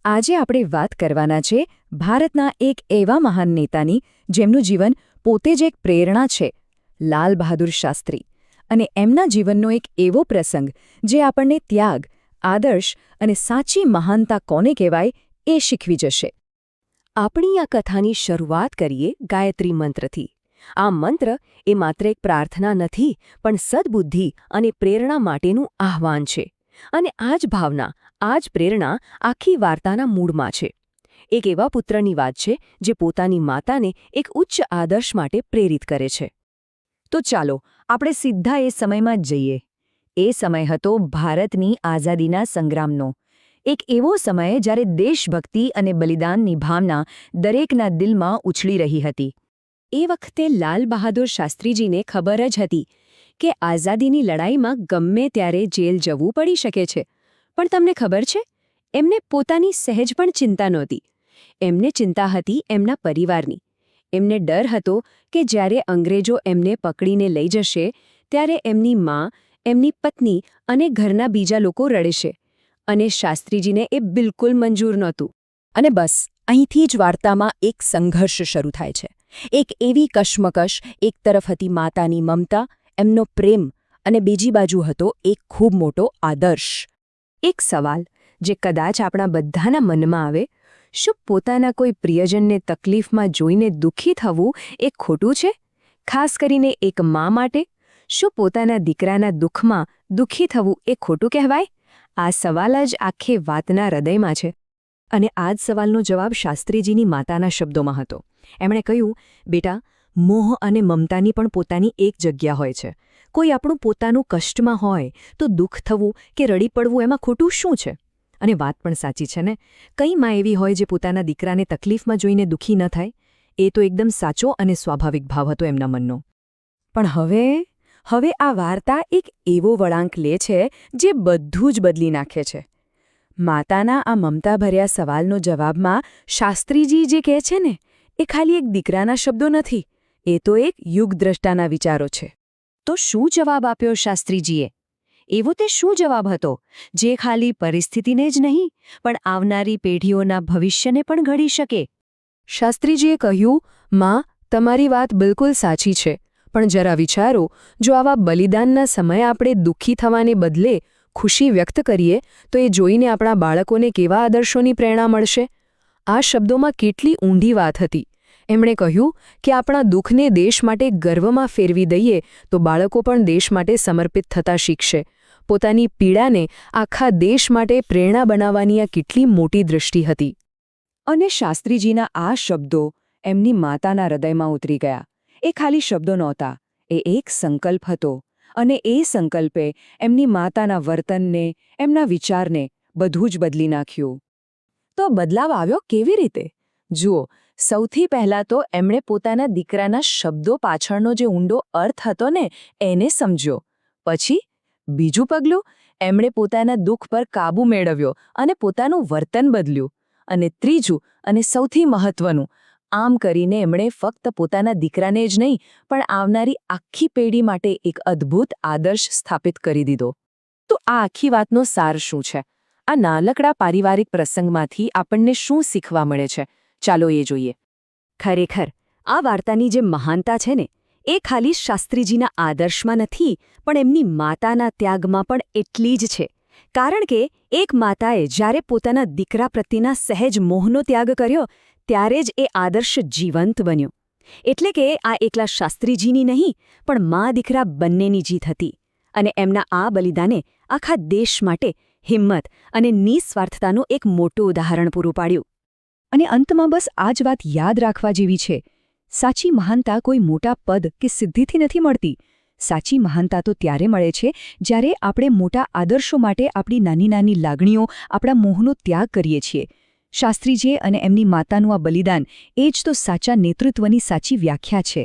આજે આપણે વાત કરવાના છે ભારતના એક એવા મહાન નેતાની જેમનું જીવન પોતે જ એક પ્રેરણા છે, લાલ બહાદુર શાસ્ત્રી. અને એમના જીવનનો એક એવો પ્રસંગ જે આપણને ત્યાગ, આદર્શ અને સાચી મહાનતા કોને કહેવાય એ શીખવી જશે. આપણી આ કથાની શરૂઆત કરીએ ગાયત્રી મંત્રથી. આ મંત્ર એ માત્ર એક પ્રાર્થના નથી, પણ સદ્બુદ્ધિ અને પ્રેરણા માટેનું આહ્વાન છે. અને આ જ ભાવના, આ જ પ્રેરણા આખી વાર્તાના મૂળમાં છે. એક એવા પુત્રની વાત છે જે પોતાની માતાને એક ઉચ્ચ આદર્શ માટે પ્રેરિત કરે છે. તો ચાલો આપણે સીધા એ સમયમાં જ જઈએ. એ સમય હતો ભારતની આઝાદીના સંગ્રામનો. એક એવો સમય જ્યારે દેશભક્તિ અને બલિદાનની ભાવના દરેકના દિલમાં ઉછળી રહી હતી. એ વખતે લાલ બહાદુર શાસ્ત્રીજીને ખબર જ હતી કે આઝાદીની લડાઈમાં ગમે ત્યારે જેલ જવું પડી શકે છે. પણ તમને ખબર છે, એમને પોતાની સહેજ પણ ચિંતા નહોતી. એમને ચિંતા હતી એમના પરિવારની. એમને ડર હતો કે જ્યારે અંગ્રેજો એમને પકડીને લઈ જશે ત્યારે એમની મા, એમની પત્ની અને ઘરના બીજા લોકો રડશે. અને શાસ્ત્રીજીને એ બિલકુલ મંજૂર નહોતું. અને બસ અહીંથી જ વાર્તામાં એક સંઘર્ષ શરૂ થાય છે. એક એવી કશમકશ, એક તરફ હતી માતાની મમતા, એમનો પ્રેમ, અને બીજી બાજુ હતો એક ખૂબ મોટો આદર્શ. એક સવાલ જે કદાચ આપણા બધાના મનમાં આવે: શું પોતાના કોઈ પ્રિયજનને તકલીફમાં જોઈને દુઃખી થવું એ ખોટું છે? ખાસ કરીને એક મા માટે. શું પોતાના દીકરાના દુઃખમાં દુઃખી થવું એ ખોટું કહેવાય? આ સવાલ જ આખી વાતના હૃદયમાં છે. અને આ જ સવાલનો જવાબ શાસ્ત્રીજીની માતાના શબ્દોમાં હતો. એમણે કહ્યું, બેટા, મોહ અને મમતાની પણ પોતાની એક જગ્યા હોય છે. કોઈ આપણું પોતાનું કષ્ટમાં હોય તો દુઃખ થવું કે રડી પડવું એમાં ખોટું શું છે? અને વાત પણ સાચી છે ને. કઈ માં એવી હોય જે પોતાના દીકરાને તકલીફમાં જોઈને દુઃખી ન થાય? એ તો એકદમ સાચો અને સ્વાભાવિક ભાવ હતો એમના મનનો. પણ હવે આ વાર્તા એક એવો વળાંક લે છે જે બધું જ બદલી નાખે છે. માતાના આ મમતાભર્યા સવાલનો જવાબમાં શાસ્ત્રીજી જે કહે છે ને, એ ખાલી એક દીકરાના શબ્દો નથી, એ તો એક યુગદ્રષ્ટાના વિચારો છે. તો શું જવાબ આપ્યો શાસ્ત્રીજીએ? એવો તે શું જવાબ હતો જે ખાલી પરિસ્થિતિને જ નહીં, પણ આવનારી પેઢીઓના ભવિષ્યને પણ ઘડી શકે? શાસ્ત્રીજીએ કહ્યું, માં, તમારી વાત બિલકુલ સાચી છે, પણ જરા વિચારો, જો આવા બલિદાનના સમયે આપણે દુઃખી થવાને બદલે ખુશી વ્યક્ત કરીએ તો એ જોઈને આપણા બાળકોને કેવા આદર્શોની પ્રેરણા મળશે? આ શબ્દોમાં કેટલી ઊંડી વાત હતી. એમણે કહ્યું કે આપણા દુઃખને દેશ માટે ગર્વમાં ફેરવી દઈએ તો બાળકો પણ દેશ માટે સમર્પિત થતા શીખશે. પોતાની પીડાને આખા દેશ માટે પ્રેરણા બનાવવાની આ કેટલી મોટી દૃષ્ટિ હતી. અને શાસ્ત્રીજીના આ શબ્દો એમની માતાના હૃદયમાં ઉતરી ગયા. એ ખાલી શબ્દો નહોતા, એ એક સંકલ્પ હતો. અને એ સંકલ્પે એમની માતાના વર્તનને, એમના વિચારને બધું જ બદલી નાખ્યું. તો બદલાવ આવ્યો કેવી રીતે? જુઓ, સૌથી પહેલાં તો એમણે પોતાના દીકરાના શબ્દો પાછળનો જે ઊંડો અર્થ હતો ને એને સમજ્યો. પછી બીજું પગલું, એમણે પોતાના દુઃખ પર કાબૂ મેળવ્યો અને પોતાનું વર્તન બદલ્યું. અને ત્રીજું અને સૌથી મહત્વનું, આમ કરીને એમણે ફક્ત પોતાના દીકરાને જ નહીં, પણ આવનારી આખી પેઢી માટે એક અદ્ભુત આદર્શ સ્થાપિત કરી દીધો. તો આ આખી વાતનો સાર શું છે? આ નાનકડા પારિવારિક પ્રસંગમાંથી આપણને શું શીખવા મળે છે? ચાલો એ જોઈએ. ખરેખર આ વાર્તાની જે મહાનતા છે ને, એ ખાલી શાસ્ત્રીજીના આદર્શમાં નથી, પણ એમની માતાના ત્યાગમાં પણ એટલી જ છે. કારણ કે એક માતાએ જ્યારે પોતાના દીકરા પ્રત્યેના સહેજ મોહનો ત્યાગ કર્યો, ત્યારે જ એ આદર્શ જીવંત બન્યો. એટલે કે આ એકલા શાસ્ત્રીજીની નહીં, પણ મા દીકરા બંનેની જીત હતી. અને એમના આ બલિદાને આખા દેશ માટે હિંમત અને નિસ્વાર્થતાનું એક મોટું ઉદાહરણ પૂરું પાડ્યું. અને અંતમાં બસ આ જ વાત યાદ રાખવા જેવી છે: સાચી મહાનતા કોઈ મોટા પદ કે સિદ્ધિથી નથી મળતી. સાચી મહાનતા તો ત્યારે મળે છે જ્યારે આપણે મોટા આદર્શો માટે આપણી નાની નાની લાગણીઓ, આપણા મોહનો ત્યાગ કરીએ છીએ. શાસ્ત્રીજીએ અને એમની માતાનું આ બલિદાન એ જ તો સાચા નેતૃત્વની સાચી વ્યાખ્યા છે.